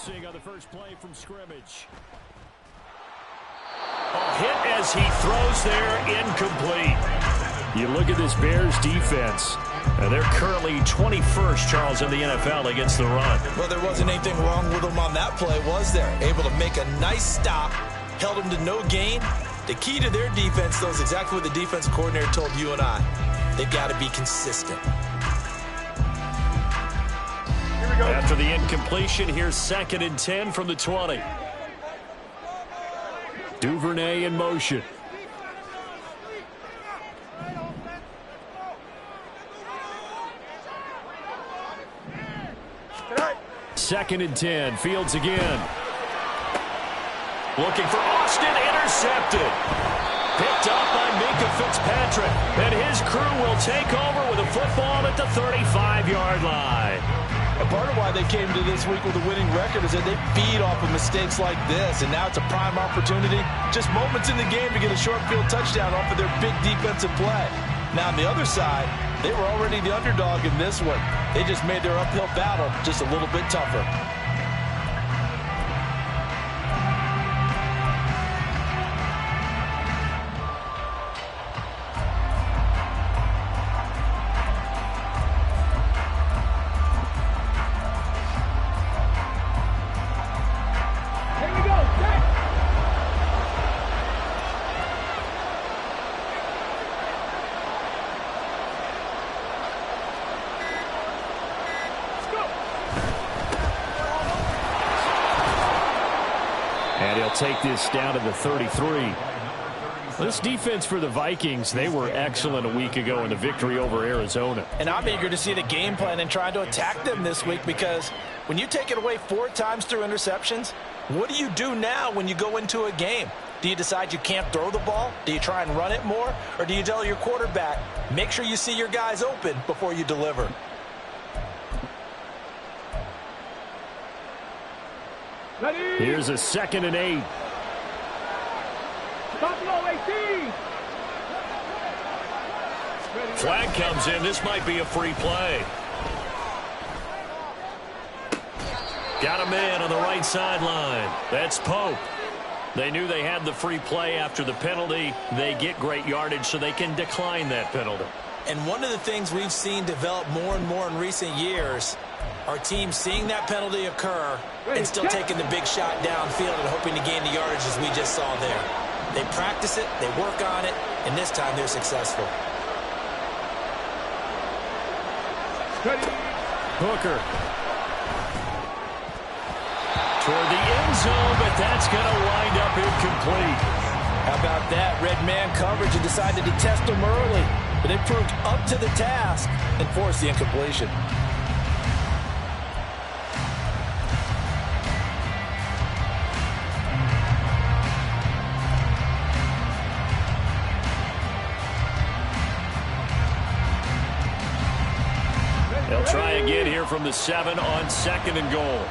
Commencing on the first play from scrimmage. Hit as he throws there, incomplete. You look at this Bears defense. They're currently 21st, Charles, in the NFL against the run. Well, there wasn't anything wrong with them on that play, was there? Able to make a nice stop, held them to no gain. The key to their defense, though, is exactly what the defense coordinator told you and I. They've got to be consistent. After the incompletion, here's 2nd and 10 from the 20. Duvernay in motion. Second and 10. Fields again. Looking for Austin. Intercepted. Picked up by Minka Fitzpatrick. And his crew will take over with a football at the 35-yard line. And part of why they came to this week with a winning record is that they feed off of mistakes like this. And now it's a prime opportunity. Just moments in the game to get a short field touchdown off of their big defensive play. Now on the other side, they were already the underdog in this one. They just made their uphill battle just a little bit tougher. And he'll take this down to the 33. This defense for the Vikings, they were excellent a week ago in the victory over Arizona. And I'm eager to see the game plan and try to attack them this week, because when you take it away 4 times through interceptions, what do you do now when you go into a game? Do you decide you can't throw the ball? Do you try and run it more? Or do you tell your quarterback, make sure you see your guys open before you deliver? Here's a 2nd and 8. Flag comes in. This might be a free play. Got a man on the right sideline. That's Pope. They knew they had the free play after the penalty. They get great yardage, so they can decline that penalty. And one of the things we've seen develop more and more in recent years are teams seeing that penalty occur and still taking the big shot downfield and hoping to gain the yardage as we just saw there. They practice it, they work on it, and this time they're successful. Hooker. Toward the end zone, but that's going to wind up incomplete. How about that? Red man coverage and decided to test them early, but they proved up to the task and forced the incompletion. They'll try again here from the 7 on 2nd and goal.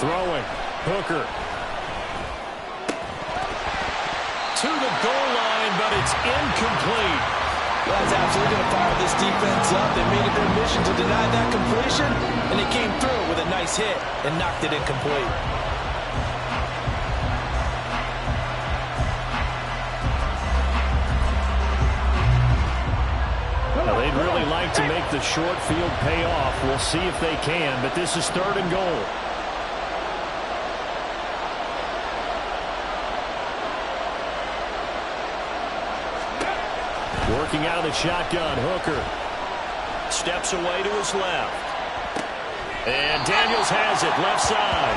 Throwing. Hooker. To the goal line, but it's incomplete. Well, that's absolutely going to fire this defense up. They made it their mission to deny that completion, and they came through with a nice hit and knocked it incomplete. Now, they'd really like to make the short field pay off. We'll see if they can, but this is 3rd and goal. Working out of the shotgun, Hooker. Steps away to his left. And Daniels has it, left side.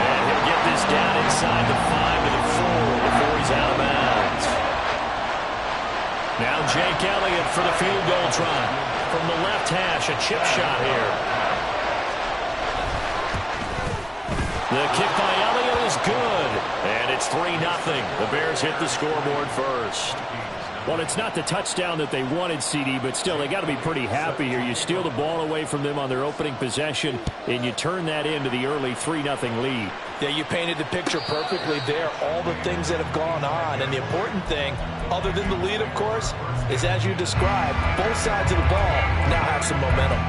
And he'll get this down inside the 5 to the 4 before he's out of bounds. Now Jake Elliott for the field goal try. From the left hash, a chip shot here. The kick by Elliott is good. And it's 3-0. The Bears hit the scoreboard first. Well, it's not the touchdown that they wanted, CD, but still, they got to be pretty happy here. You steal the ball away from them on their opening possession, and you turn that into the early 3-0 lead. Yeah, you painted the picture perfectly there, all the things that have gone on. And the important thing, other than the lead, of course, is as you described, both sides of the ball now have some momentum.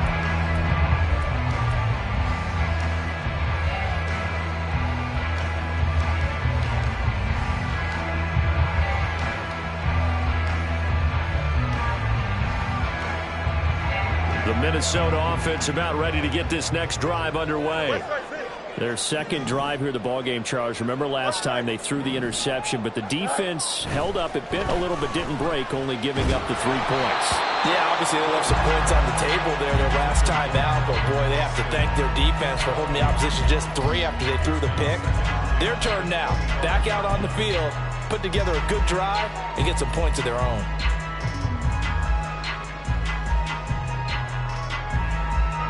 The Minnesota offense about ready to get this next drive underway. Their second drive here, the ballgame, Charles. Remember last time they threw the interception, but the defense held up. It bent a little but didn't break, only giving up the 3 points. Yeah, obviously they left some points on the table there their last time out, but boy, they have to thank their defense for holding the opposition just 3 after they threw the pick. Their turn now. Back out on the field, put together a good drive, and get some points of their own.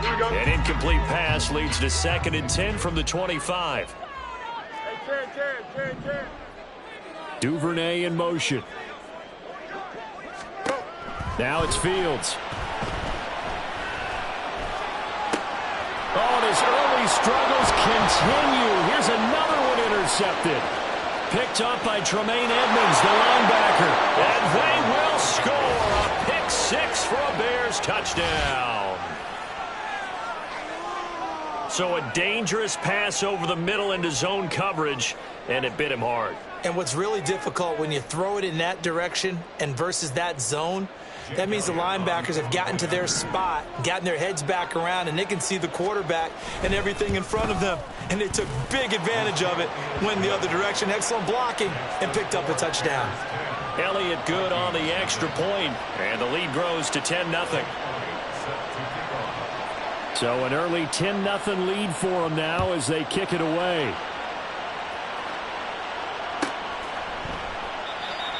An incomplete pass leads to 2nd and 10 from the 25. Duvernay in motion. Now it's Fields. Oh, and his early struggles continue. Here's another one intercepted. Picked up by Tremaine Edmonds, the linebacker. And they will score a pick 6 for a Bears touchdown. So a dangerous pass over the middle into zone coverage, and it bit him hard. And what's really difficult when you throw it in that direction and versus that zone, that means the linebackers have gotten to their spot, gotten their heads back around, and they can see the quarterback and everything in front of them. And they took big advantage of it, went the other direction, excellent blocking, and picked up a touchdown. Elliott good on the extra point, and the lead grows to 10-0. So an early 10-0 lead for them now as they kick it away.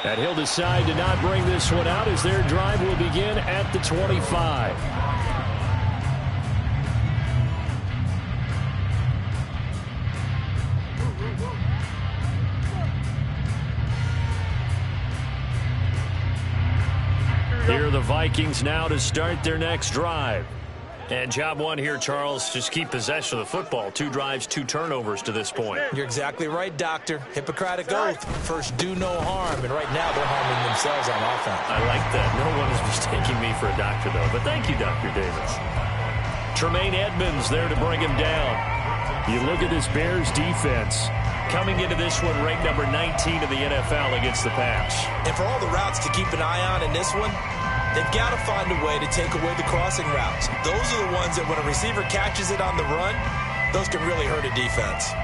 And he'll decide to not bring this one out as their drive will begin at the 25. Here are the Vikings now to start their next drive. And job one here, Charles, just keep possession of the football. 2 drives, 2 turnovers to this point. You're exactly right, Doctor. Hippocratic oath. First, do no harm. And right now, they're harming themselves on offense. I like that. No one is mistaking me for a doctor, though. But thank you, Dr. Davis. Tremaine Edmonds there to bring him down. You look at this Bears defense. Coming into this one, ranked number 19 in the NFL against the pass. And for all the routes to keep an eye on in this one, they've got to find a way to take away the crossing routes. Those are the ones that when a receiver catches it on the run, those can really hurt a defense.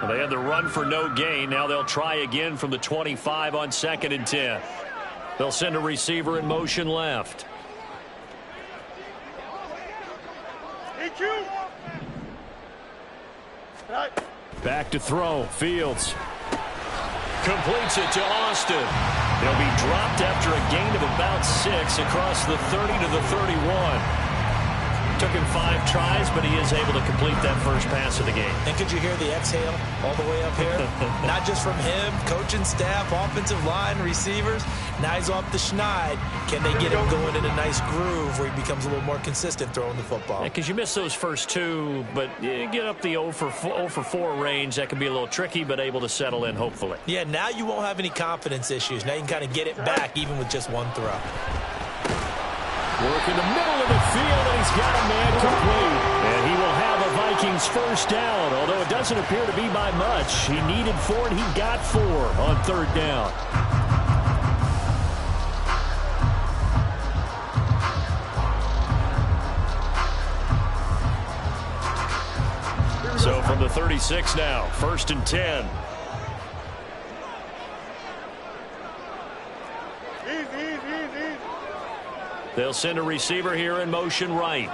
Well, they had the run for no gain. Now they'll try again from the 25 on 2nd and 10. They'll send a receiver in motion left. Back to throw. Fields completes it to Austin. They'll be dropped after a gain of about 6 across the 30 to the 31. Took him 5 tries, but he is able to complete that first pass of the game. And could you hear the exhale all the way up here? Not just from him, coaching staff, offensive line, receivers. Now he's off the schneid. Can they get him going in a nice groove where he becomes a little more consistent throwing the football? Because you miss those first 2, but you get up the 0 for 4 range. That can be a little tricky, but able to settle in, hopefully. Yeah, now you won't have any confidence issues. Now you can kind of get it back even with just 1 throw. Work in the middle of the field, and he's got a man complete. And he will have a Vikings first down, although it doesn't appear to be by much. He needed 4, and he got 4 on 3rd down. So from the 36 now, 1st and 10. They'll send a receiver here in motion right.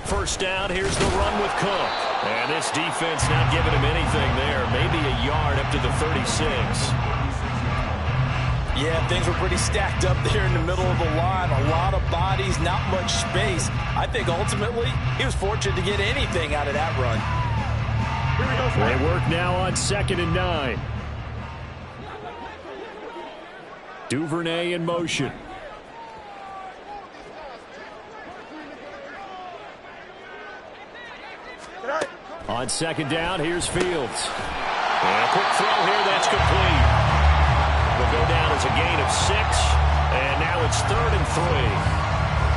First down, here's the run with Cook. And this defense not giving him anything there. Maybe a yard up to the 36. Yeah, things were pretty stacked up there in the middle of the line. A lot of bodies, not much space. I think ultimately he was fortunate to get anything out of that run. They work now on 2nd and 9. Duvernay in motion. On 2nd down, here's Fields. And a quick throw here, that's complete. Will go down as a gain of 6, and now it's 3rd and 3.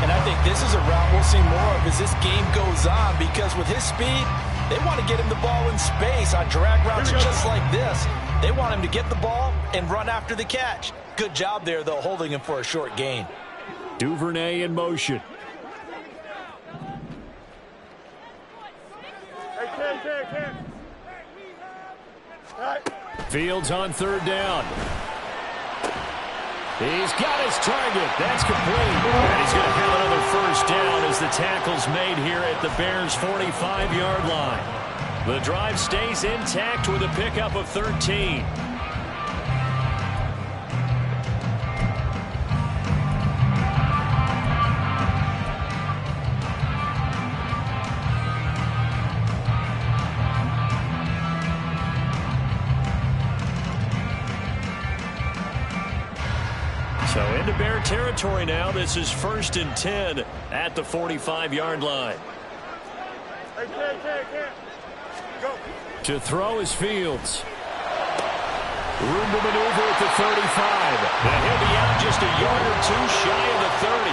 And I think this is a route we'll see more of as this game goes on, because with his speed, they want to get him the ball in space on drag routes just like this. They want him to get the ball and run after the catch. Good job there, though, holding him for a short gain. Duvernay in motion. Fields on 3rd down. He's got his target. That's complete. And he's going to have another 1st down as the tackle's made here at the Bears' 45-yard line. The drive stays intact with a pickup of 13. So into Bear territory now. This is 1st and 10 at the 45-yard line. Go. To throw is Fields. Room to maneuver at the 35. And he'll be out just a yard or 2 shy of the 30.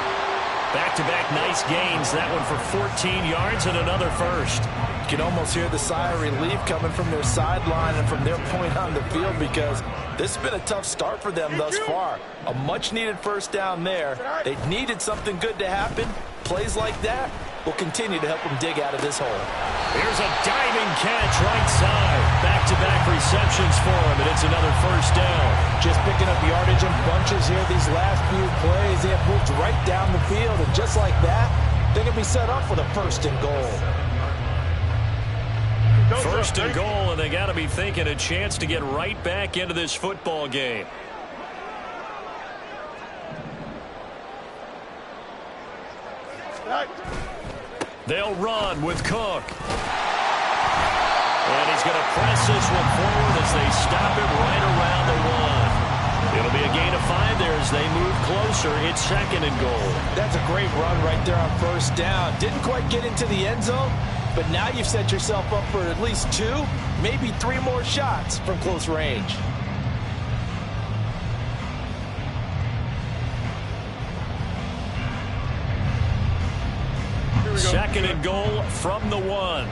Back-to-back nice gains. That one for 14 yards and another 1st. You can almost hear the sigh of relief coming from their sideline and from their point on the field, because this has been a tough start for them thus far. A much-needed 1st down there. They needed something good to happen. Plays like that will continue to help them dig out of this hole. Here's a diving catch right side. Back-to-back receptions for him, and it's another 1st down. Just picking up yardage in bunches here these last few plays. They have moved right down the field, and just like that, they can be set up for the 1st and goal. 1st and goal, and they got to be thinking a chance to get right back into this football game. They'll run with Cook. And he's going to press this one forward as they stop him right around the 1. It'll be a gain of 5 there as they move closer. It's 2nd and goal. That's a great run right there on 1st down. Didn't quite get into the end zone, but now you've set yourself up for at least 2, maybe 3 more shots from close range. Second and goal from the 1.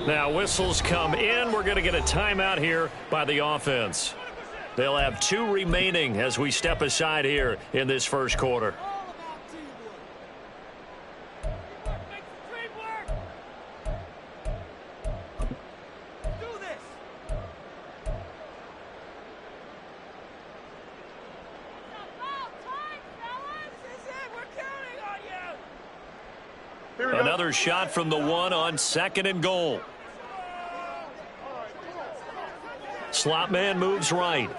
Now whistles come in. We're going to get a timeout here by the offense. They'll have 2 remaining as we step aside here in this 1st quarter. Another shot from the 1 on 2nd and goal. Slot man moves right.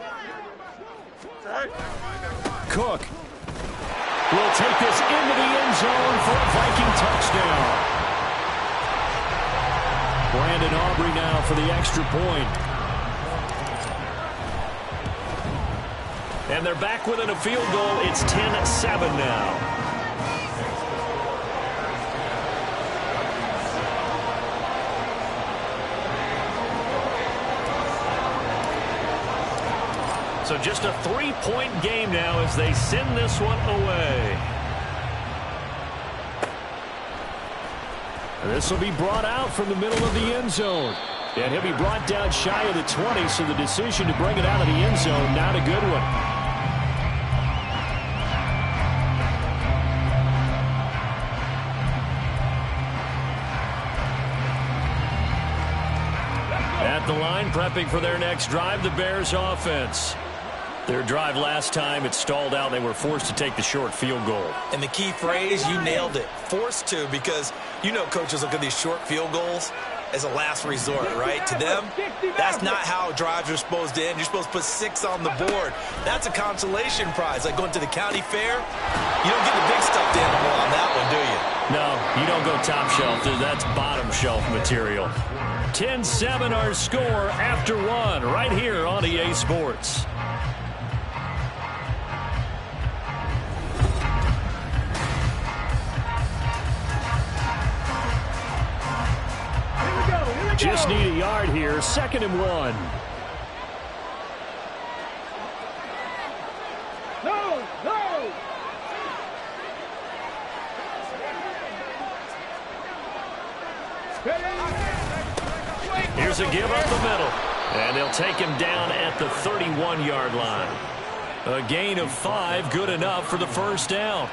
Cook will take this into the end zone for a Viking touchdown. Brandon Aubrey now for the extra point. And they're back within a field goal. It's 10-7 now. So just a 3-point game now as they send this one away. And this will be brought out from the middle of the end zone. And he'll be brought down shy of the 20, so the decision to bring it out of the end zone, not a good one. At the line, prepping for their next drive, the Bears offense. Their drive last time, it stalled out. They were forced to take the short field goal. And the key phrase, you nailed it, forced to, because you know coaches look at these short field goals as a last resort, right? To them, that's not how drives are supposed to end. You're supposed to put 6 on the board. That's a consolation prize, like going to the county fair. You don't get the big stuffed animal on that one, do you? No, you don't go top shelf. That's bottom shelf material. 10-7 our score after 1 right here on EA Sports. Just need a yard here, 2nd and 1. No! Here's a give up the middle. And they'll take him down at the 31-yard line. A gain of 5, good enough for the first down.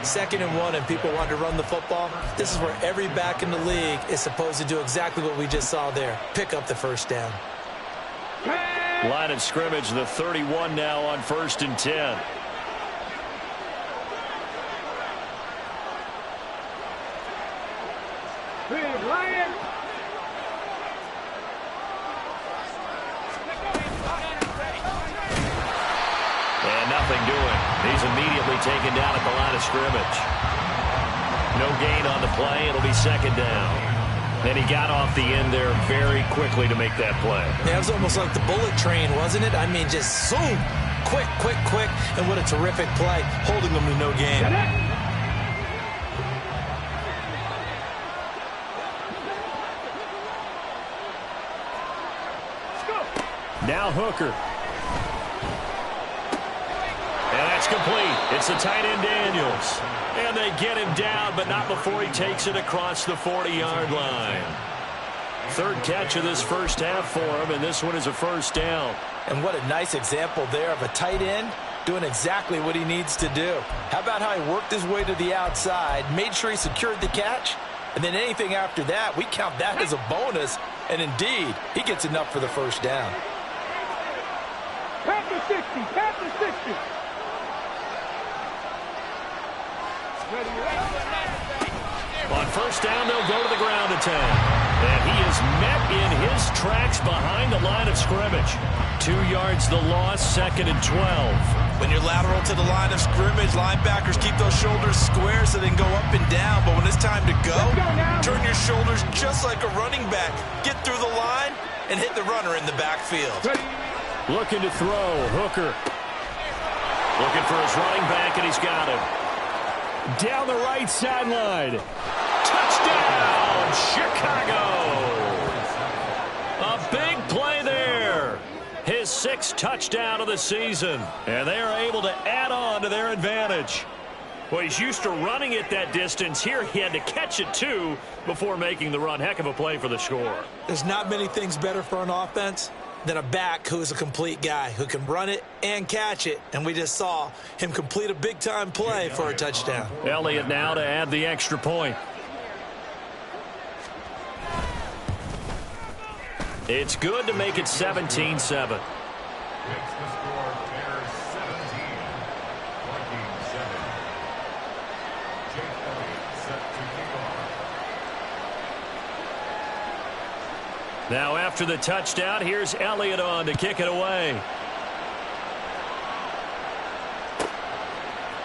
2nd and 1, and people want to run the football. This is where every back in the league is supposed to do exactly what we just saw there. Pick up the first down. Line of scrimmage, the 31 now on 1st and 10. And nothing doing. He's immediately taken down at the line of scrimmage. No gain on the play. It'll be 2nd down. And he got off the end there very quickly to make that play. Yeah, it was almost like the bullet train, wasn't it? I mean, just zoom. Quick. And what a terrific play, holding them to no gain. Now Hooker. And that's complete. It's the tight end Daniels. And they get him down, but not before he takes it across the 40-yard line. 3rd catch of this first half for him, and this one is a first down. And what a nice example there of a tight end doing exactly what he needs to do. How about how he worked his way to the outside, made sure he secured the catch, and then anything after that, we count that as a bonus. And indeed, he gets enough for the first down. Pass the 60. On first down, they'll go to the ground attack. And he is met in his tracks behind the line of scrimmage. 2 yards the loss, 2nd and 12. When you're lateral to the line of scrimmage, linebackers keep those shoulders square so they can go up and down. But when it's time to go, turn your shoulders just like a running back. Get through the line and hit the runner in the backfield. Looking to throw, Hooker. Looking for his running back, and he's got him. Down the right sideline. Touchdown, Chicago. A big play there. His 6th touchdown of the season. And they are able to add on to their advantage. Well, he's used to running it that distance. Here he had to catch it, too, before making the run. Heck of a play for the score. There's not many things better for an offense than a back who is a complete guy who can run it and catch it. And we just saw him complete a big-time play for a touchdown. Elliott now to add the extra point. It's good to make it 17-7. Now after the touchdown, here's Elliott on to kick it away.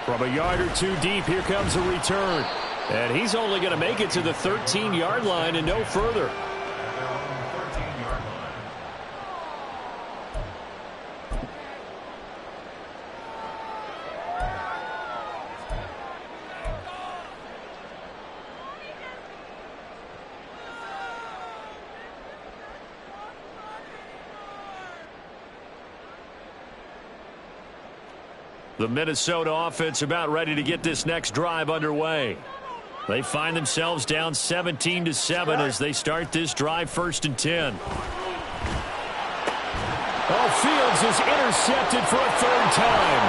From a yard or 2 deep, here comes a return. And he's only going to make it to the 13-yard line and no further. The Minnesota offense about ready to get this next drive underway. They find themselves down 17-7 as they start this drive, 1st and 10. Oh, Fields is intercepted for a 3rd time.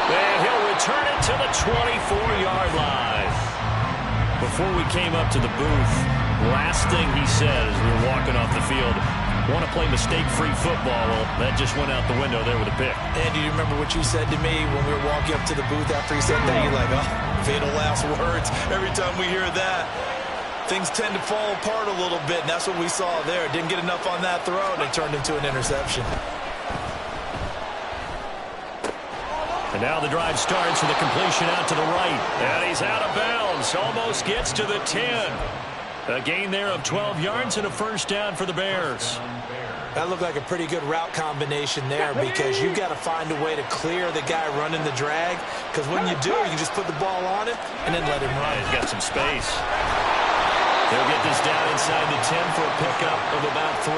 And he'll return it to the 24-yard line. Before we came up to the booth, last thing he said as we were walking off the field, Want to play mistake-free football. Well, that just went out the window there with a pick. And do you remember what you said to me when we were walking up to the booth after he said that? You're like, oh, fatal last words. Every time we hear that, things tend to fall apart a little bit, and that's what we saw there. Didn't get enough on that throw, and it turned into an interception. And now the drive starts with a completion out to the right. And he's out of bounds. Almost gets to the 10. A gain there of 12 yards and a first down for the Bears. That looked like a pretty good route combination there because you've got to find a way to clear the guy running the drag. Because when you do, you just put the ball on him and then let him run. He's got some space. They'll get this down inside the 10 for a pickup of about 3.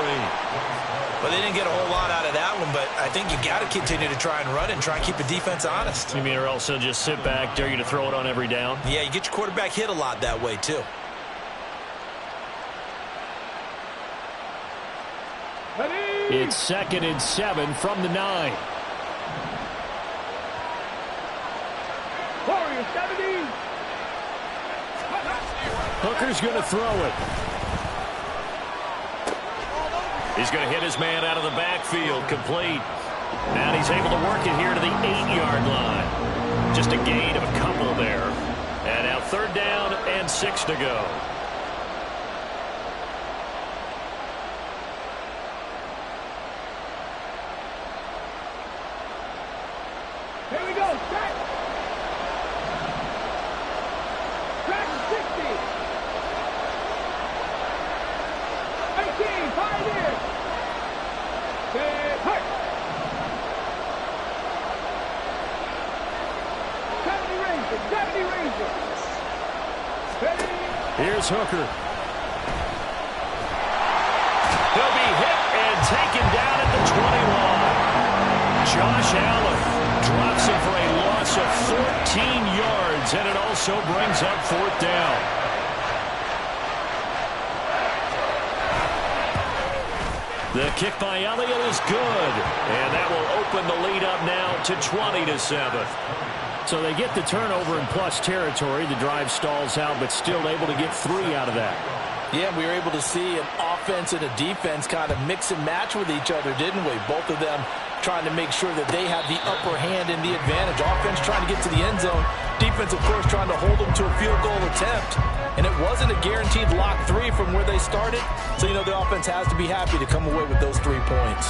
Well, they didn't get a whole lot out of that one, but I think you got to continue to try and run and try and keep the defense honest. You mean or else they'll just sit back, dare you to throw it on every down? Yeah, you get your quarterback hit a lot that way, too. It's 2nd and 7 from the 9. Warriors 70. Hooker's going to throw it. He's going to hit his man out of the backfield, complete. And he's able to work it here to the 8-yard line. Just a gain of a couple there. And now 3rd down and 6 to go. Here we go. Track. Track 60. 18. Pioneers. Get hurt. 70 Rangers. 70 Rangers. Ready. Here's Hooker. He'll be hit and taken down at the 20 line. Josh Allen drops him for a loss of 14 yards, and it also brings up 4th down. The kick by Elliott is good, and that will open the lead up now to 20-7. So they get the turnover in plus territory. The drive stalls out, but still able to get 3 out of that. Yeah, we were able to see an offense and a defense kind of mix and match with each other, didn't we? Both of them trying to make sure that they have the upper hand and the advantage. Offense trying to get to the end zone. Defense, of course, trying to hold them to a field goal attempt. And it wasn't a guaranteed lock 3 from where they started. So, you know, the offense has to be happy to come away with those 3 points.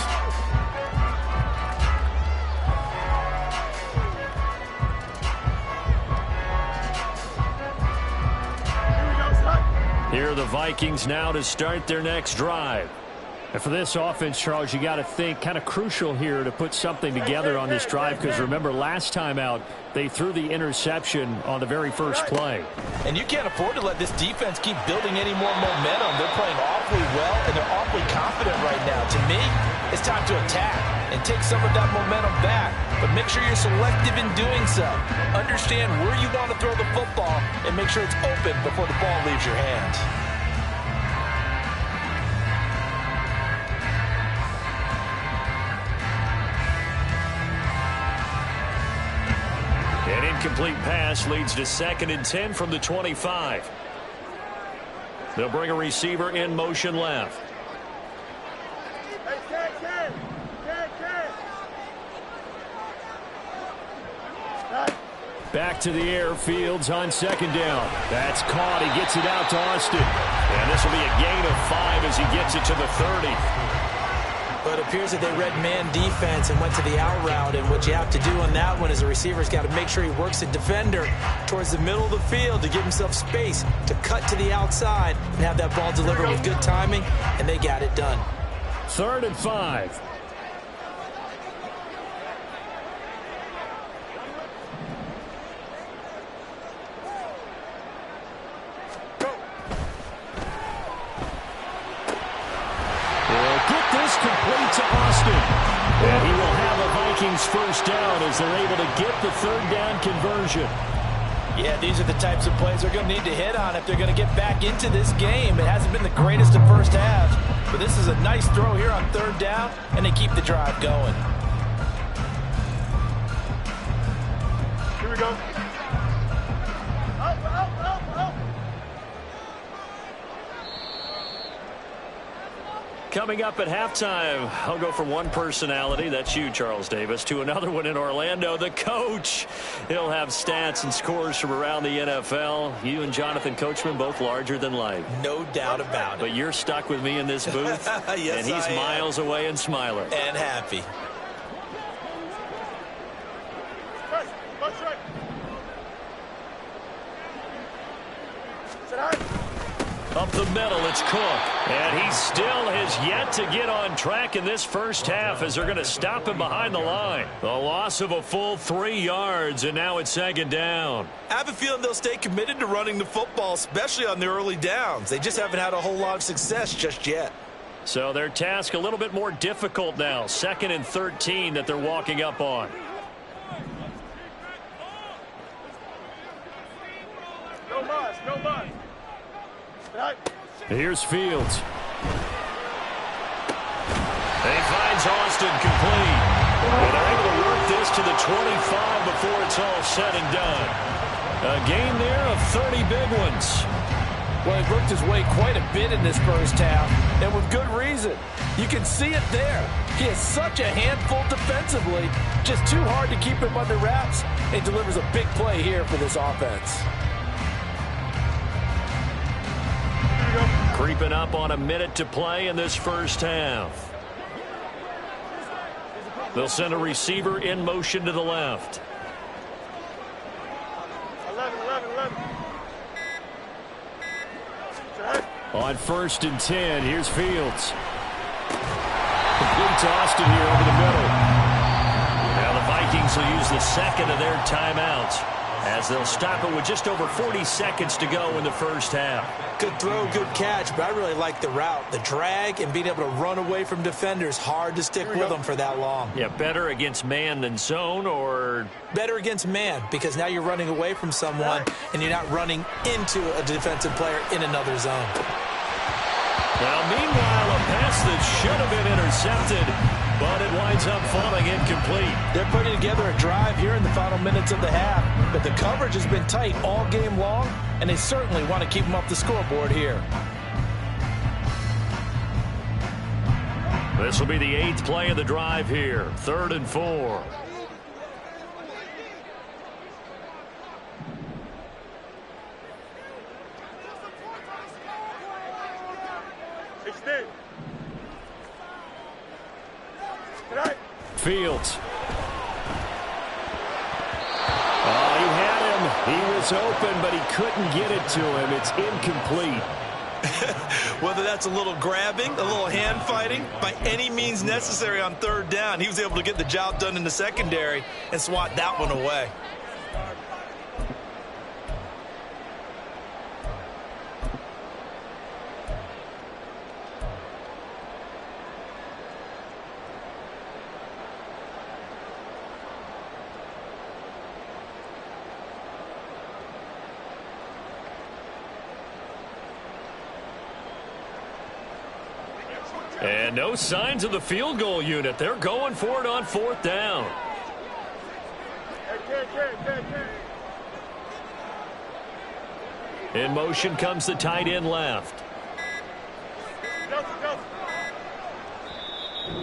Here are the Vikings now to start their next drive. And for this offense, Charles, you got to think kind of crucial here to put something together on this drive because remember last time out they threw the interception on the very first play. And you can't afford to let this defense keep building any more momentum. They're playing awfully well and they're awfully confident right now. To me, it's time to attack and take some of that momentum back. But make sure you're selective in doing so. Understand where you want to throw the football and make sure it's open before the ball leaves your hands. An incomplete pass leads to 2nd and 10 from the 25. They'll bring a receiver in motion left. Back to the air, Fields on 2nd down. That's caught. He gets it out to Austin. And this will be a gain of 5 as he gets it to the 30. But it appears that they read man defense and went to the out route. And what you have to do on that one is the receiver's got to make sure he works the defender towards the middle of the field to give himself space to cut to the outside and have that ball delivered with good timing. And they got it done. 3rd and 5. Complete to Austin. And he will have a Vikings first down as they're able to get the 3rd down conversion. Yeah, these are the types of plays they're going to need to hit on if they're going to get back into this game. It hasn't been the greatest of first halves, but this is a nice throw here on 3rd down, and they keep the drive going. Here we go. Coming up at halftime, I'll go from one personality, that's you, Charles Davis, to another one in Orlando, the coach. He'll have stats and scores from around the NFL. You and Jonathan Coachman both larger than life. No doubt about it. But you're stuck with me in this booth, yes, and he's miles away and smiling. And happy. Up the middle, it's Cook. And he still has yet to get on track in this first half as they're going to stop him behind the line. A loss of a full 3 yards, and now it's second down. I have a feeling they'll stay committed to running the football, especially on the early downs. They just haven't had a whole lot of success just yet. So their task a little bit more difficult now. 2nd and 13 that they're walking up on. No bus, no bus. Here's Fields. He finds Austin complete. And they're able to work this to the 25 before it's all said and done. A game there of 30 big ones. Well, he worked his way quite a bit in this first half, and with good reason. You can see it there. He is such a handful defensively. Just too hard to keep him under wraps. He delivers a big play here for this offense. Creeping up on a minute to play in this first half. They'll send a receiver in motion to the left. 11. On 1st and 10, here's Fields. Complete to Austin here over the middle. Now the Vikings will use the second of their timeouts as they'll stop it with just over 40 seconds to go in the first half. Good throw, good catch, but I really like the route. The drag and being able to run away from defenders, hard to stick with them for that long. Yeah, better against man than zone, or? Better against man, because now you're running away from someone and you're not running into a defensive player in another zone. Now, meanwhile, a pass that should have been intercepted, but it winds up falling incomplete. They're putting together a drive here in the final minutes of the half, but the coverage has been tight all game long, and they certainly want to keep them up the scoreboard here. This will be the 8th play of the drive here. 3rd and 4. Fields. Oh, he had him. He was open, but he couldn't get it to him. It's incomplete. Whether that's a little grabbing, a little hand fighting, by any means necessary on 3rd down, he was able to get the job done in the secondary and swat that one away. And no signs of the field goal unit. They're going for it on 4th down. In motion comes the tight end left.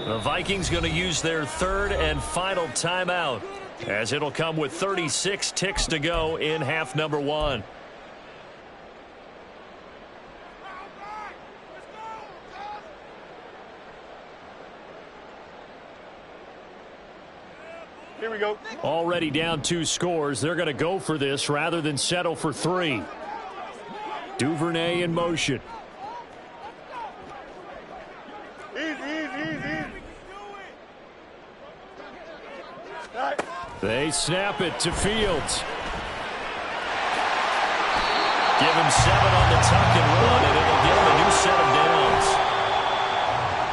The Vikings going to use their 3rd and final timeout, as it'll come with 36 ticks to go in half number 1. Here we go. Already down 2 scores. They're going to go for this rather than settle for 3. Duvernay in motion. Easy. They snap it to Fields. Give him 7 on the tuck and run, and it'll give him a new set of downs.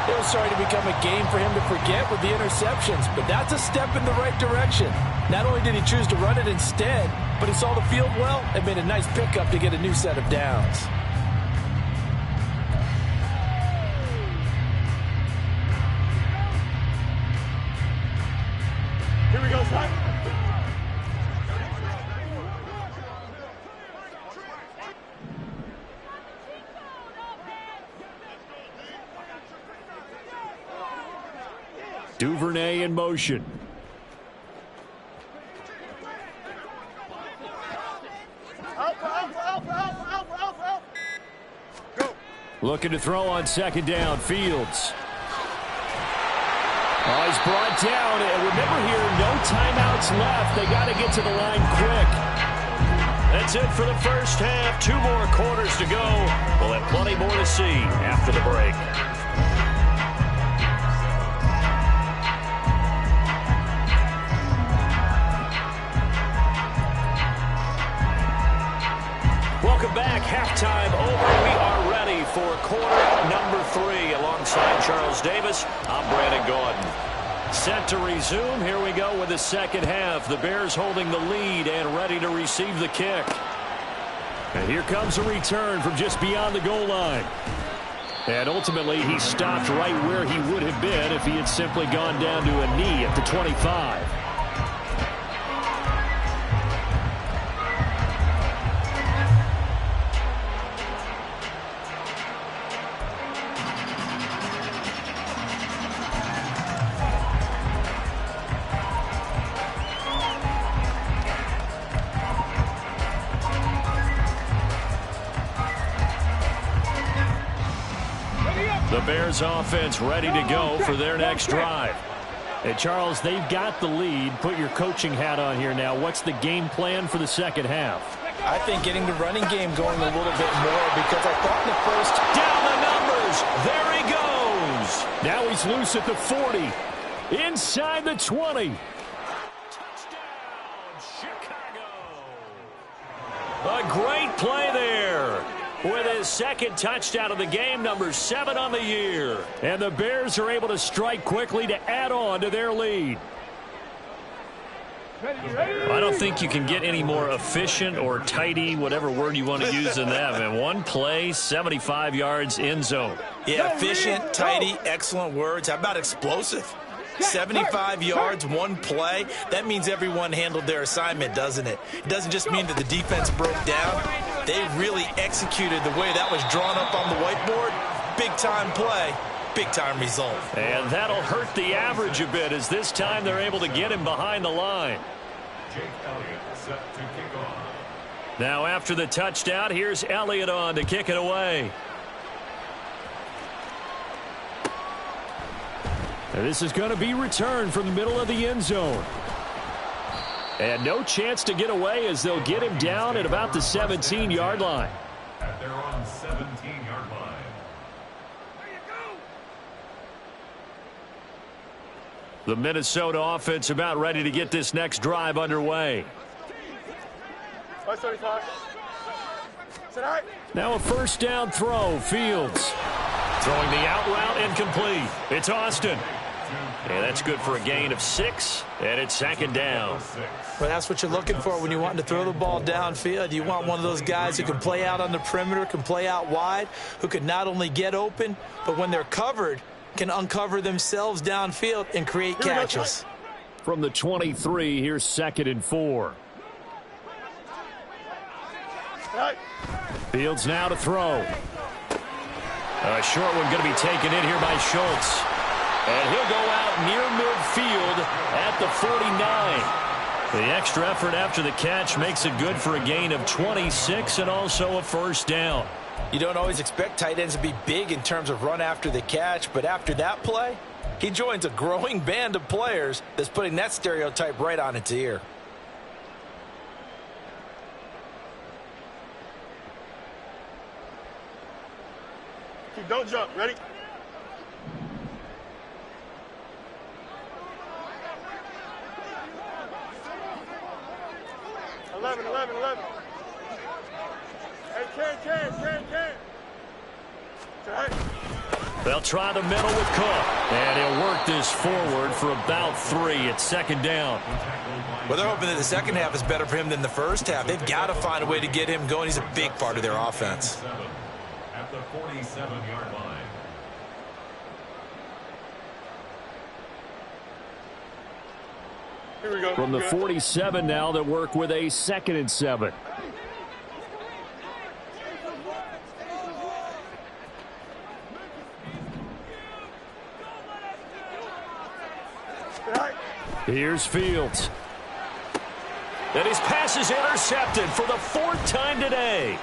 It was starting to become a game for him to forget with the interceptions, but that's a step in the right direction. Not only did he choose to run it instead, but he saw the field well and made a nice pickup to get a new set of downs. Here we go, son. Duvernay in motion. Go. Looking to throw on second down. Fields. Oh, he's brought down. And remember here, no timeouts left. They got to get to the line quick. That's it for the first half. 2 more quarters to go. We'll have plenty more to see after the break. Welcome back. Halftime over. We are ready for quarter number 3. Alongside Charles Davis, I'm Brandon Gordon. Set to resume. Here we go with the second half. The Bears holding the lead and ready to receive the kick. And here comes a return from just beyond the goal line. And ultimately, he stopped right where he would have been if he had simply gone down to a knee at the 25. The Bears offense ready to go for their next drive. And Charles, they've got the lead. Put your coaching hat on here now. What's the game plan for the second half? I think getting the running game going a little bit more because I thought in the first. Down the numbers. There he goes. Now he's loose at the 40. Inside the 20. Touchdown, Chicago. A great play there. With his second touchdown of the game, number 7 on the year. And the Bears are able to strike quickly to add on to their lead. I don't think you can get any more efficient or tidy, whatever word you want to use in that. Man, one play, 75 yards, end zone. Yeah, efficient, tidy, excellent words. How about explosive? 75 yards, one play. That means everyone handled their assignment, doesn't it? It doesn't just mean that the defense broke down. They really executed the way that was drawn up on the whiteboard. Big-time play, big-time result. And that'll hurt the average a bit as this time they're able to get him behind the line. Now after the touchdown, here's Elliott on to kick it away. And this is going to be returned from the middle of the end zone. And no chance to get away as they'll get him down at about the 17-yard line. At their own 17-yard line. The Minnesota offense about ready to get this next drive underway. Now a first down throw. Fields throwing the out route incomplete. It's Austin. And that's good for a gain of 6, and it's second down. Well, that's what you're looking for when you want to throw the ball downfield. You want one of those guys who can play out on the perimeter, can play out wide, who can not only get open, but when they're covered, can uncover themselves downfield and create catches. From the 23, here's 2nd and 4. Fields now to throw. A short one going to be taken in here by Schultz. And he'll go out near midfield at the 49. The extra effort after the catch makes it good for a gain of 26 and also a first down. You don't always expect tight ends to be big in terms of run after the catch, but after that play, he joins a growing band of players that's putting that stereotype right on its ear. Don't jump. Ready? Eleven. Hey, Ken. They'll try the middle with Cook. And he'll work this forward for about 3. It's second down. Well, they're hoping that the second half is better for him than the first half. They've got to find a way to get him going. He's a big part of their offense. At the 47-yard line. Here we go. From the 47 now, they work with a 2nd and 7. Here's Fields. And his pass is intercepted for the 4th time today.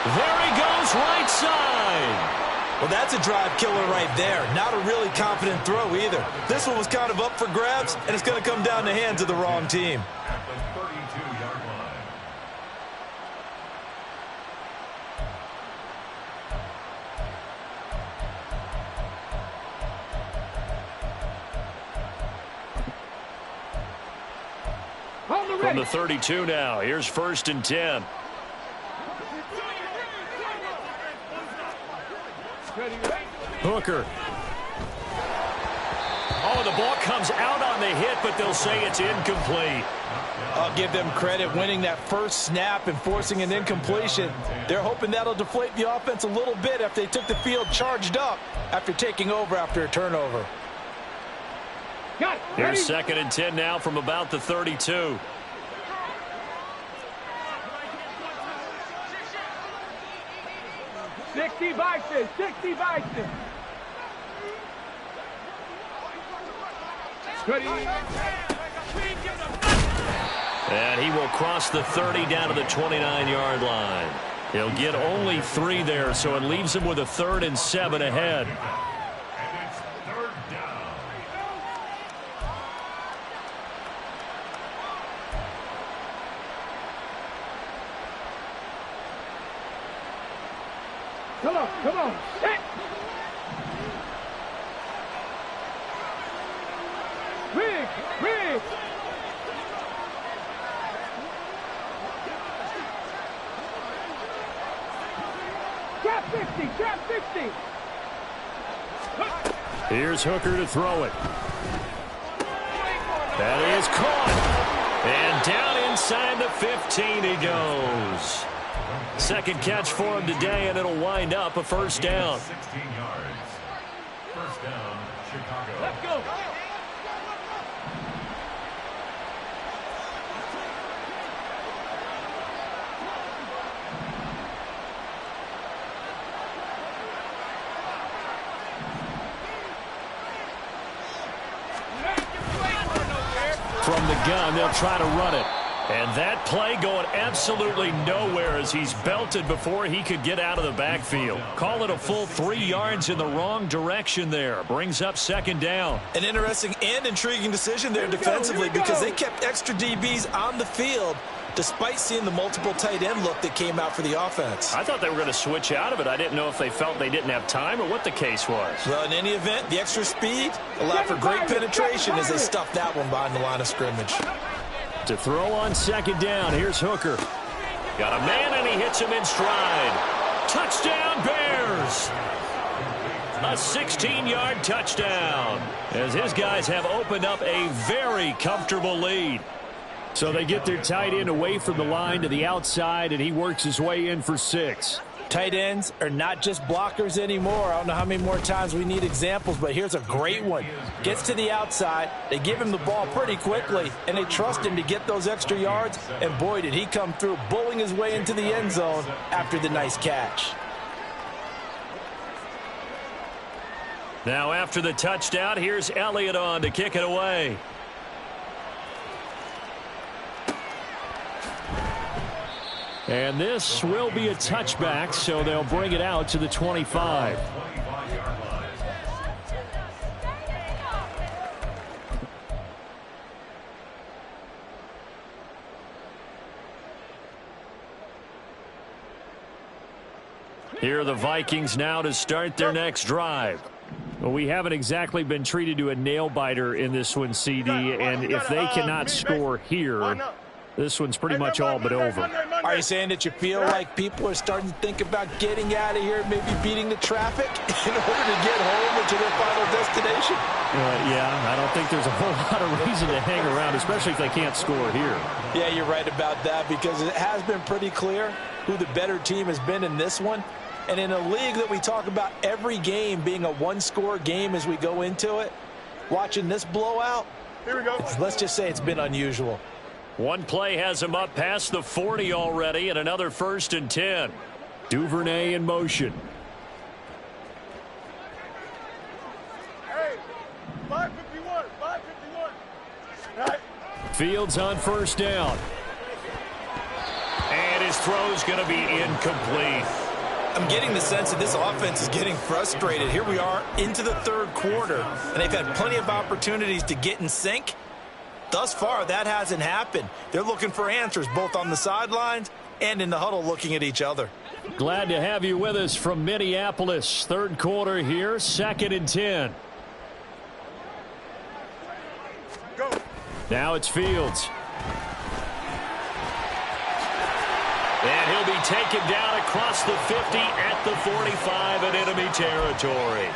There he goes, right side. Well, that's a drive killer right there. Not a really confident throw either. This one was kind of up for grabs, and it's going to come down the hands of the wrong team. At the 32-yard line. From the 32 now, here's 1st and 10. Hooker. Oh, the ball comes out on the hit, but they'll say it's incomplete. I'll give them credit winning that first snap and forcing an incompletion. They're hoping that'll deflate the offense a little bit after they took the field charged up after taking over after a turnover. Here's 2nd and 10 now from about the 32. Sixty Vikings, 60 Vikings. And he will cross the 30 down to the 29-yard line. He'll get only 3 there, so it leaves him with a 3rd and 7 ahead. And it's 3rd down. Come on. Set. Rig. Trap 50. Here's Hooker to throw it. That is caught. And down inside the 15 he goes. 2nd catch for him today, and it'll wind up a 1st down. 16 yards. 1st down, Chicago. Let's go. From the gun, they'll try to run it. And that play going absolutely nowhere as he's belted before he could get out of the backfield. Call it a full 3 yards in the wrong direction there. Brings up 2nd down. An interesting and intriguing decision there defensively because they kept extra DBs on the field despite seeing the multiple tight end look that came out for the offense. I thought they were going to switch out of it. I didn't know if they felt they didn't have time or what the case was. Well, in any event, the extra speed allowed for great penetration as they stuffed that one behind the line of scrimmage. To throw on 2nd down, here's Hooker. Got a man, and he hits him in stride. Touchdown, Bears! A 16-yard touchdown as his guys have opened up a very comfortable lead. So they get their tight end away from the line to the outside, and he works his way in for 6. Tight ends are not just blockers anymore. I don't know how many more times we need examples, but here's a great one. Gets to the outside, they give him the ball pretty quickly, and they trust him to get those extra yards, and boy, did he come through, bullying his way into the end zone after the nice catch. Now after the touchdown, here's Elliott on to kick it away. And this will be a touchback, so they'll bring it out to the 25. Here are the Vikings now to start their next drive. Well, we haven't exactly been treated to a nail-biter in this one, CD, and if they cannot score here, this one's pretty much all but over. Are you saying that you feel like people are starting to think about getting out of here, maybe beating the traffic in order to get home or to their final destination? Yeah, I don't think there's a whole lot of reason to hang around, especially if they can't score here. Yeah, you're right about that because it has been pretty clear who the better team has been in this one. And in a league that we talk about every game being a one-score game as we go into it, watching this blowout, Here we go. Let's just say it's been unusual. One play has him up past the 40 already, and another 1st and 10. Duvernay in motion. Hey, 5 Fields on first down. And his throw's going to be incomplete. I'm getting the sense that this offense is getting frustrated. Here we are into the third quarter, and they've had plenty of opportunities to get in sync. Thus far, that hasn't happened. They're looking for answers both on the sidelines and in the huddle looking at each other. Glad to have you with us from Minneapolis. Third quarter here, 2nd and 10. Go. Now it's Fields. And he'll be taken down across the 50 at the 45 in enemy territory.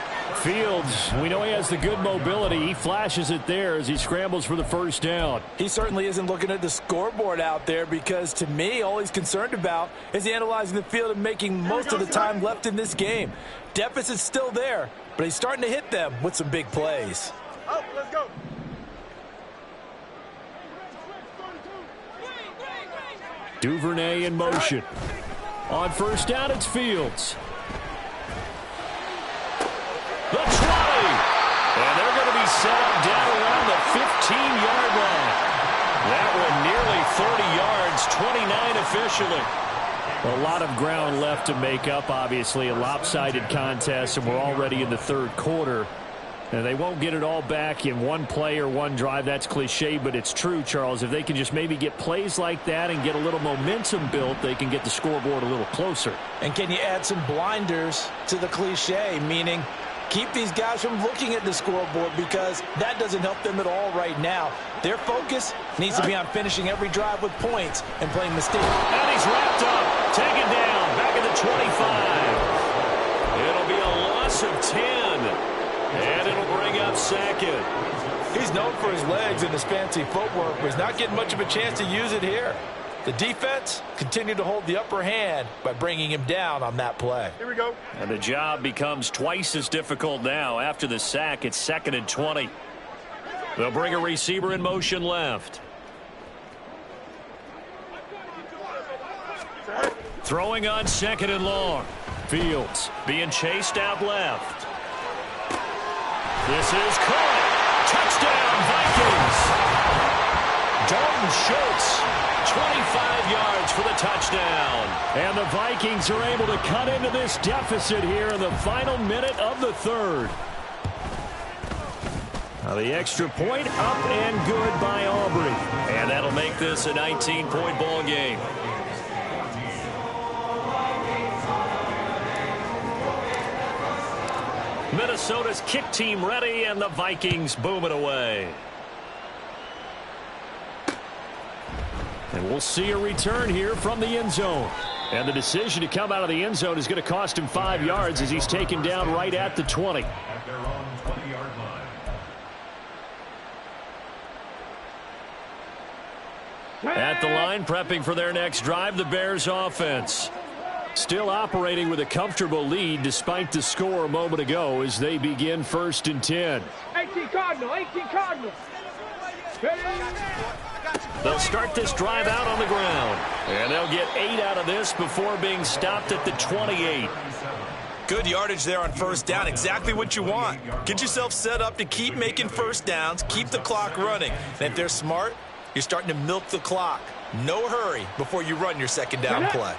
Fields, we know he has the good mobility. He flashes it there as he scrambles for the first down. He certainly isn't looking at the scoreboard out there because, to me, all he's concerned about is analyzing the field and making most of the time left in this game. Deficit's still there, but he's starting to hit them with some big plays. Up, let's go. Duvernay in motion. On first down, it's Fields. The 20. And they're going to be set up down around the 15-yard line. That one nearly 30 yards, 29 officially. A lot of ground left to make up, obviously. A lopsided contest, and we're already in the third quarter. And they won't get it all back in one play or one drive. That's cliche, but it's true, Charles. If they can just maybe get plays like that and get a little momentum built, they can get the scoreboard a little closer. And can you add some blinders to the cliche, meaning keep these guys from looking at the scoreboard because that doesn't help them at all right now. Their focus needs to be on finishing every drive with points and playing mistakes. And he's wrapped up, taken down, back at the 25. It'll be a loss of 10. And it'll bring up 2nd. He's known for his legs and his fancy footwork, but he's not getting much of a chance to use it here. The defense continued to hold the upper hand by bringing him down on that play. Here we go. And the job becomes twice as difficult now. After the sack, it's 2nd and 20. They'll bring a receiver in motion left. Throwing on 2nd and long. Fields being chased out left. This is caught. Touchdown, Vikings. Dalton Schultz, 25 yards for the touchdown. And the Vikings are able to cut into this deficit here in the final minute of the third. Now the extra point up and good by Aubrey. And that'll make this a 19-point ball game. Minnesota's kick team ready, and the Vikings boom it away. And we'll see a return here from the end zone. And the decision to come out of the end zone is going to cost him 5 yards as he's taken down right at the 20. At their own 20-yard line. At the line, prepping for their next drive, the Bears offense. Still operating with a comfortable lead despite the score a moment ago as they begin 1st and 10. 18 Cardinal, 18 Cardinal. They'll start this drive out on the ground. And they'll get 8 out of this before being stopped at the 28. Good yardage there on first down. Exactly what you want. Get yourself set up to keep making first downs, keep the clock running. And if they're smart, you're starting to milk the clock. No hurry before you run your second down play.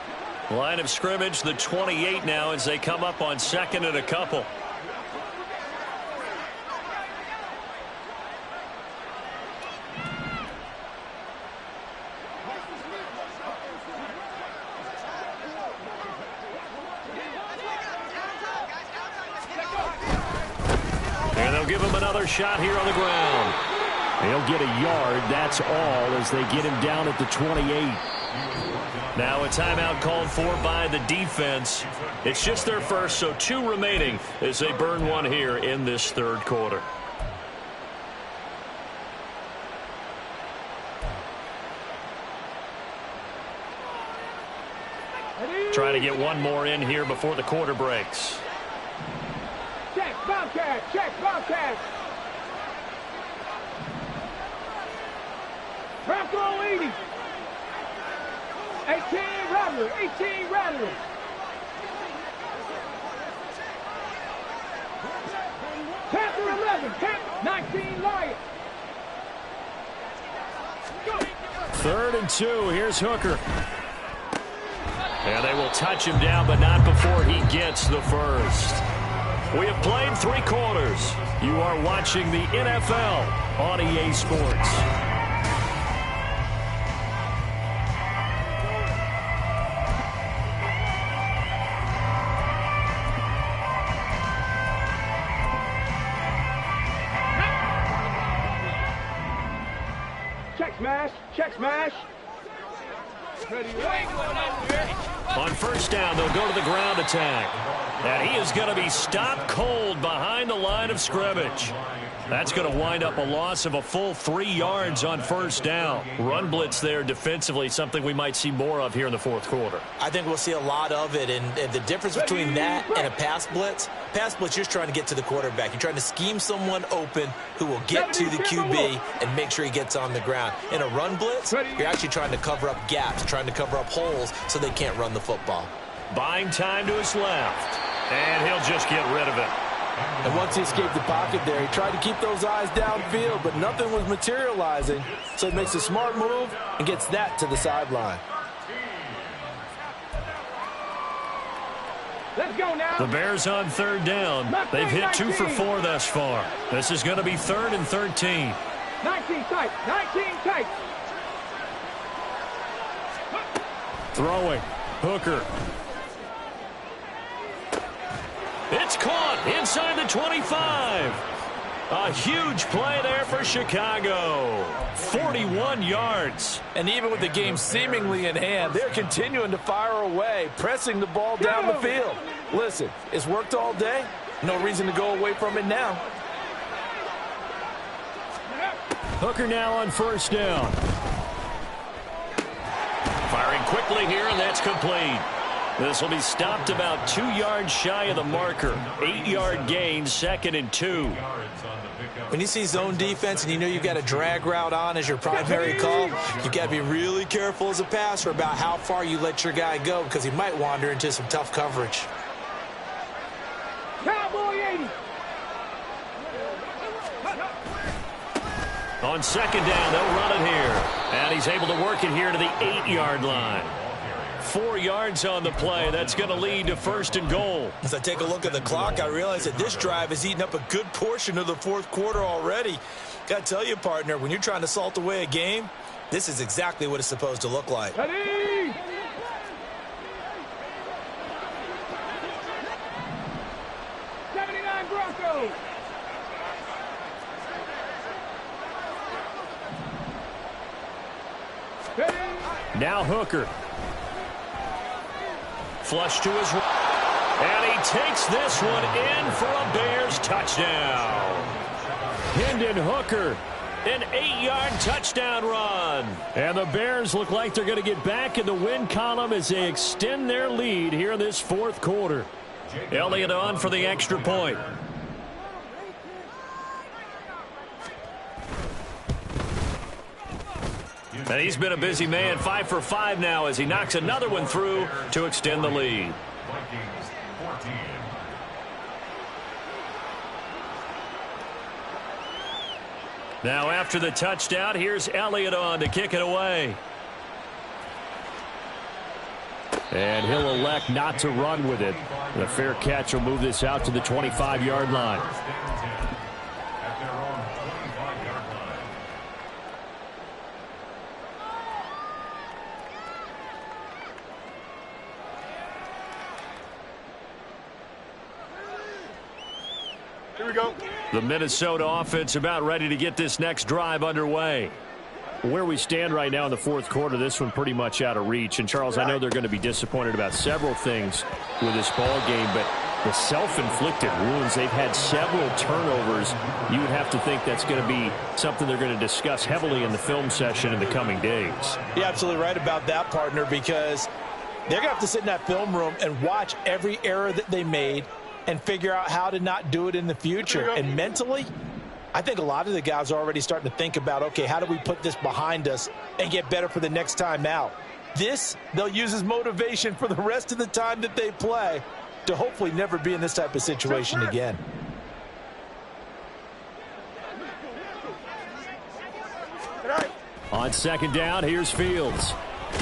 Line of scrimmage, the 28 now as they come up on 2nd and a couple. And they'll give him another shot here on the ground. They'll get a yard, that's all, as they get him down at the 28. Now a timeout called for by the defense. It's just their first, so 2 remaining as they burn one here in this third quarter. Trying to get one more in here before the quarter breaks. Check, Bobcat, check, Bobcat. Bronco 80. 18 Rattler, 18 Rattler. Panther 11, 19 Lion. 3rd and 2. Here's Hooker. And they will touch him down, but not before he gets the first. We have played 3 quarters. You are watching the NFL on EA Sports. Check smash. Check smash. On 1st down, they'll go to the ground attack. And he is going to be stopped cold behind the line of scrimmage. That's going to wind up a loss of a full 3 yards on 1st down. Run blitz there defensively, something we might see more of here in the 4th quarter. I think we'll see a lot of it, and the difference between that and a pass blitz, you're just trying to get to the quarterback. You're trying to scheme someone open who will get to the QB and make sure he gets on the ground. In a run blitz, you're actually trying to cover up gaps, trying to cover up holes so they can't run the football. Buying time to his left, and he'll just get rid of it. And once he escaped the pocket there, he tried to keep those eyes downfield, but nothing was materializing. So he makes a smart move and gets that to the sideline. Let's go now. The Bears on 3rd down. They've hit 2 for 4 thus far. This is going to be 3rd and 13. 19 tight. 19 tight. Throwing. Hooker. It's caught inside the 25. A huge play there for Chicago. 41 yards. And even with the game seemingly in hand, they're continuing to fire away, pressing the ball down the field. Listen, it's worked all day. No reason to go away from it now. Hooker now on 1st down. Firing quickly here, and that's complete. This will be stopped about 2 yards shy of the marker. 8-yard gain, 2nd and 2. When you see zone defense and you know you've got a drag route on as your primary call, you've got to be really careful as a passer about how far you let your guy go because he might wander into some tough coverage. Cowboy 80. On 2nd down, they'll run it here. And he's able to work it here to the 8-yard line. 4 yards on the play. That's going to lead to 1st and goal. As I take a look at the clock, I realize that this drive has eaten up a good portion of the 4th quarter already. Got to tell you, partner, when you're trying to salt away a game, this is exactly what it's supposed to look like. Ready. '79 Broncos. Ready. Now Hooker. Flush to his right. And he takes this one in for a Bears touchdown. Hendon Hooker, an 8-yard touchdown run. And the Bears look like they're going to get back in the win column as they extend their lead here in this 4th quarter. Elliott on for the extra point. And he's been a busy man, 5 for 5 now as he knocks another one through to extend the lead. Now after the touchdown, here's Elliott on to kick it away. And he'll elect not to run with it. The fair catch will move this out to the 25-yard line. Here we go. The Minnesota offense about ready to get this next drive underway. Where we stand right now in the 4th quarter, this one pretty much out of reach. And, Charles, I know they're going to be disappointed about several things with this ball game, but the self-inflicted wounds, they've had several turnovers. You would have to think that's going to be something they're going to discuss heavily in the film session in the coming days. You're absolutely right about that, partner, because they're going to have to sit in that film room and watch every error that they made and figure out how to not do it in the future. And mentally, I think a lot of the guys are already starting to think about, okay, how do we put this behind us and get better for the next time out? This, they'll use as motivation for the rest of the time that they play to hopefully never be in this type of situation again. All right. On second down, here's Fields. And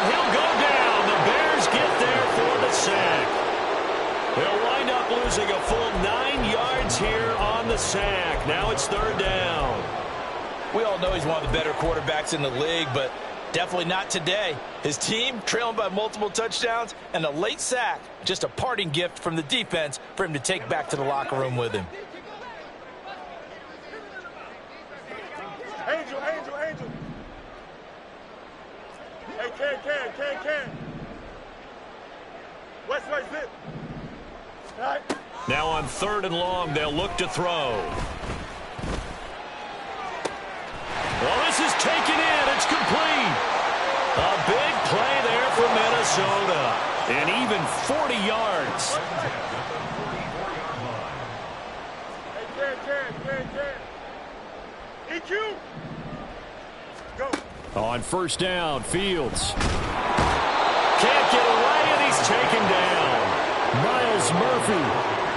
he'll go down. The Bears get there for the sack. They'll wind up losing a full 9 yards here on the sack. Now it's third down. We all know he's one of the better quarterbacks in the league, but definitely not today. His team trailing by multiple touchdowns, and a late sack, just a parting gift from the defense for him to take back to the locker room with him. Angel. Hey, Ken. West, zip. All right. Now on third and long, they'll look to throw. Well, this is taken in. It's complete. A big play there for Minnesota. And even 40 yards. Hey, Ken. EQ. Go. On first down, Fields. Can't get away, and he's taken down. Miles Murphy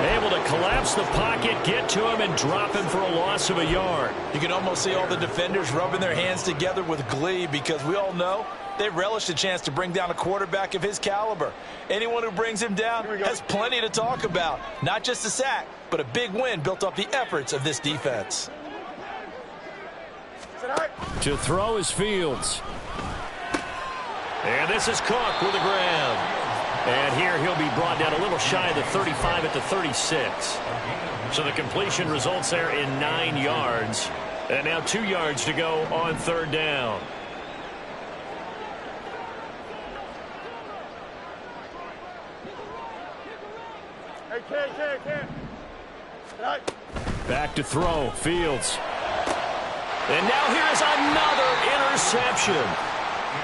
able to collapse the pocket, get to him, and drop him for a loss of a yard. You can almost see all the defenders rubbing their hands together with glee because we all know they relish the chance to bring down a quarterback of his caliber. Anyone who brings him down has plenty to talk about. Not just a sack, but a big win built off the efforts of this defense. To throw is Fields. And this is Cook with a grab. And here he'll be brought down a little shy of the 35 at the 36. So the completion results there in 9 yards. And now 2 yards to go on third down. Hey, Ken. All right. Back to throw, Fields. And now here is another interception.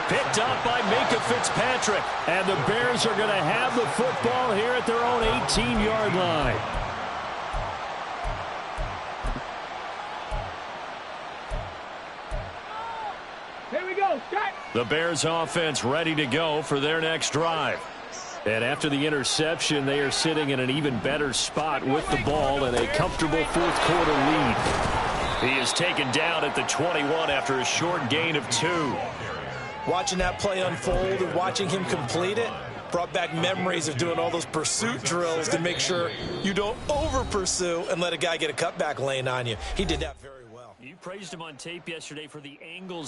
Picked up by Minka Fitzpatrick. And the Bears are going to have the football here at their own 18-yard line. Here we go. Start. The Bears offense ready to go for their next drive. And after the interception, they are sitting in an even better spot with the ball and a comfortable fourth quarter lead. He is taken down at the 21 after a short gain of 2. Watching that play unfold and watching him complete it brought back memories of doing all those pursuit drills to make sure you don't over-pursue and let a guy get a cutback lane on you. He did that very well. You praised him on tape yesterday for the angles